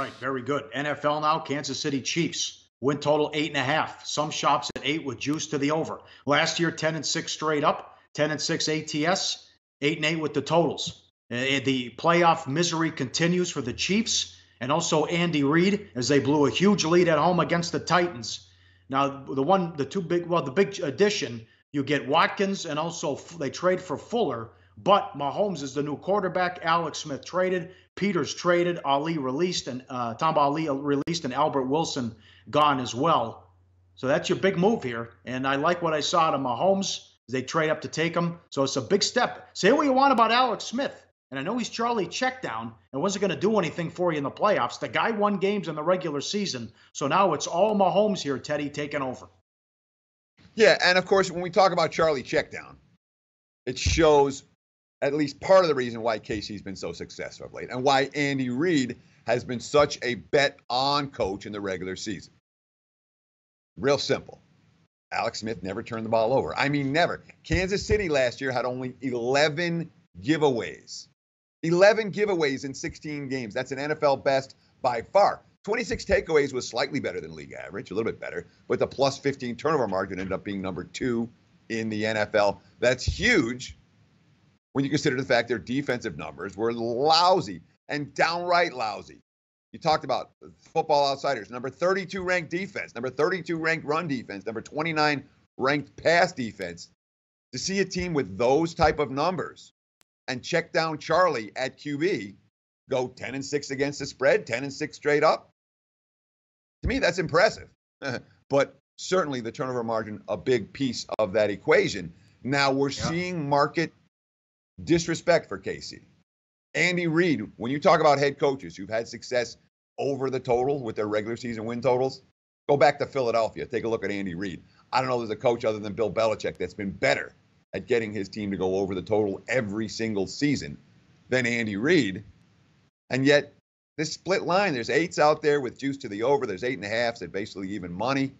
right, very good. NFL now, Kansas City Chiefs. Win total 8.5. Some shops at 8 with juice to the over. Last year, 10-6 straight up, 10-6 ATS, 8-8 with the totals. The playoff misery continues for the Chiefs and also Andy Reid as they blew a huge lead at home against the Titans. Now, the big addition, you get Watkins and also they trade for Fuller, but Mahomes is the new quarterback. Alex Smith traded, Peters traded, Ali released, and Tom Ali released, and Albert Wilson gone as well. So that's your big move here. And I like what I saw out of Mahomes. They trade up to take him. So it's a big step. Say what you want about Alex Smith. And I know he's Charlie Checkdown and wasn't going to do anything for you in the playoffs. The guy won games in the regular season. So now it's all Mahomes here, Teddy, taking over. Yeah, and of course, when we talk about Charlie Checkdown, it shows at least part of the reason why KC's been so successful of late and why Andy Reid has been such a bet-on coach in the regular season. Real simple. Alex Smith never turned the ball over. I mean, never. Kansas City last year had only 11 giveaways. 11 giveaways in 16 games. That's an NFL best by far. 26 takeaways was slightly better than league average, a little bit better, but the plus 15 turnover margin ended up being number 2 in the NFL. That's huge when you consider the fact their defensive numbers were lousy and downright lousy. You talked about Football Outsiders, number 32 ranked defense, number 32 ranked run defense, number 29 ranked pass defense. To see a team with those type of numbers and check down Charlie at QB, go 10-6 against the spread, 10-6 straight up, to me, that's impressive. But certainly the turnover margin, a big piece of that equation. Now we're seeing market disrespect for KC. Andy Reid, when you talk about head coaches who've had success over the total with their regular season win totals, go back to Philadelphia. Take a look at Andy Reid. I don't know there's a coach other than Bill Belichick that's been better at getting his team to go over the total every single season than Andy Reid. And yet, this split line, there's 8s out there with juice to the over. There's 8.5s at basically even money.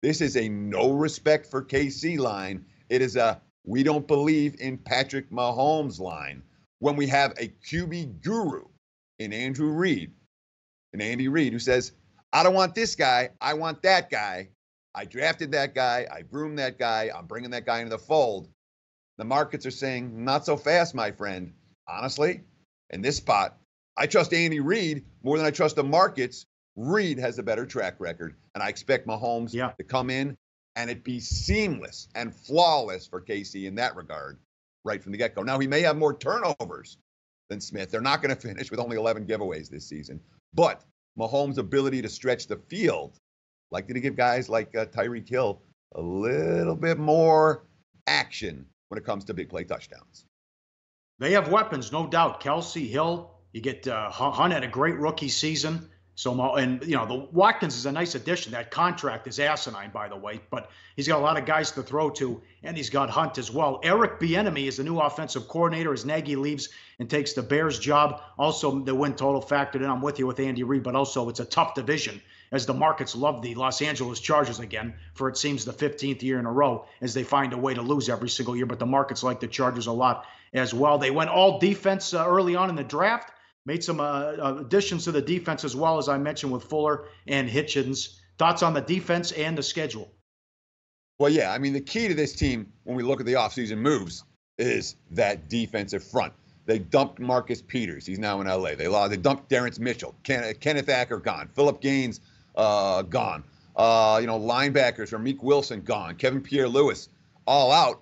This is a no respect for KC line. It is a we don't believe in Patrick Mahomes line. When we have a QB guru in Andy Reid, who says, I don't want this guy, I want that guy. I drafted that guy, I groomed that guy, I'm bringing that guy into the fold. The markets are saying, not so fast, my friend. Honestly, in this spot, I trust Andy Reid more than I trust the markets. Reid has a better track record, and I expect Mahomes to come in and it be seamless and flawless for KC in that regard right from the get-go. Now, he may have more turnovers than Smith. They're not going to finish with only 11 giveaways this season. But Mahomes' ability to stretch the field, likely to give guys like Tyreek Hill a little bit more action when it comes to big play touchdowns. They have weapons, no doubt. Kelsey, Hill, you get Hunt had a great rookie season. So, and, you know, the Watkins is a nice addition. That contract is asinine, by the way, but he's got a lot of guys to throw to, and he's got Hunt as well. Eric Bieniemy is the new offensive coordinator as Nagy leaves and takes the Bears job. Also, the win total factored in. I'm with you with Andy Reid, but also it's a tough division as the markets love the Los Angeles Chargers again for, it seems, the 15th year in a row as they find a way to lose every single year. But the markets like the Chargers a lot as well. They went all defense early on in the draft. Made some additions to the defense as well, as I mentioned, with Fuller and Hitchens. Thoughts on the defense and the schedule? Well, yeah, I mean, the key to this team when we look at the offseason moves is that defensive front. They dumped Marcus Peters. He's now in L.A. They dumped Terrence Mitchell. Kenneth Acker gone. Phillip Gaines gone. Linebackers, Ramik Wilson gone. Kevin Pierre-Louis all out.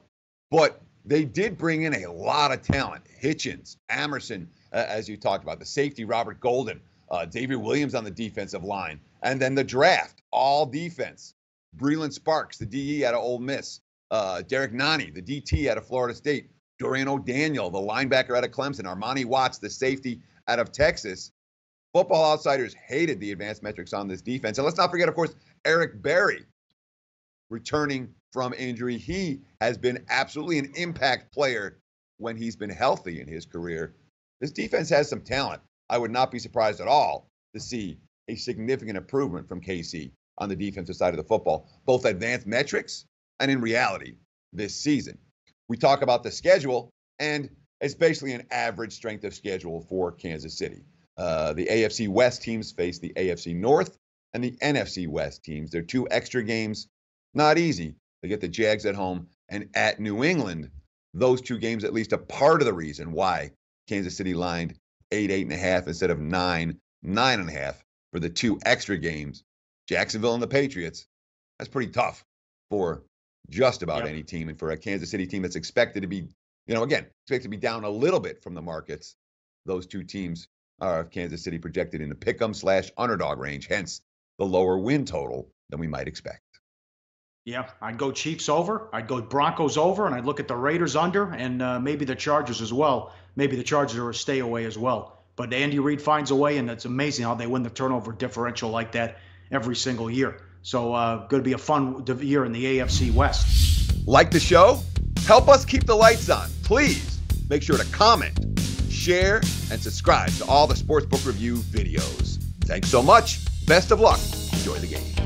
But they did bring in a lot of talent. Hitchens, Amerson, as you talked about, the safety, Robert Golden, David Williams on the defensive line, and then the draft, all defense. Breland Sparks, the DE out of Ole Miss, Derek Nani, the DT out of Florida State, Dorian O'Daniel, the linebacker out of Clemson, Armani Watts, the safety out of Texas. Football Outsiders hated the advanced metrics on this defense. And let's not forget, of course, Eric Berry returning from injury. He has been absolutely an impact player when he's been healthy in his career. This defense has some talent. I would not be surprised at all to see a significant improvement from KC on the defensive side of the football, both advanced metrics and in reality this season. We talk about the schedule, and it's basically an average strength of schedule for Kansas City. The AFC West teams face the AFC North and the NFC West teams. They're 2 extra games. Not easy. They get the Jags at home and at New England. Those 2 games, at least a part of the reason why Kansas City lined 8.5 instead of 9.5 for the 2 extra games. Jacksonville and the Patriots. That's pretty tough for just about any team. And for a Kansas City team that's expected to be, expected to be down a little bit from the markets, those 2 teams are Kansas City projected in the pick'em/underdog range, hence the lower win total than we might expect. Yeah, I'd go Chiefs over. I'd go Broncos over, and I'd look at the Raiders under, and maybe the Chargers as well. Maybe the Chargers are a stay away as well. But Andy Reid finds a way, and it's amazing how they win the turnover differential like that every single year. So going to be a fun year in the AFC West. Like the show? Help us keep the lights on. Please make sure to comment, share, and subscribe to all the Sportsbook Review videos. Thanks so much. Best of luck. Enjoy the game.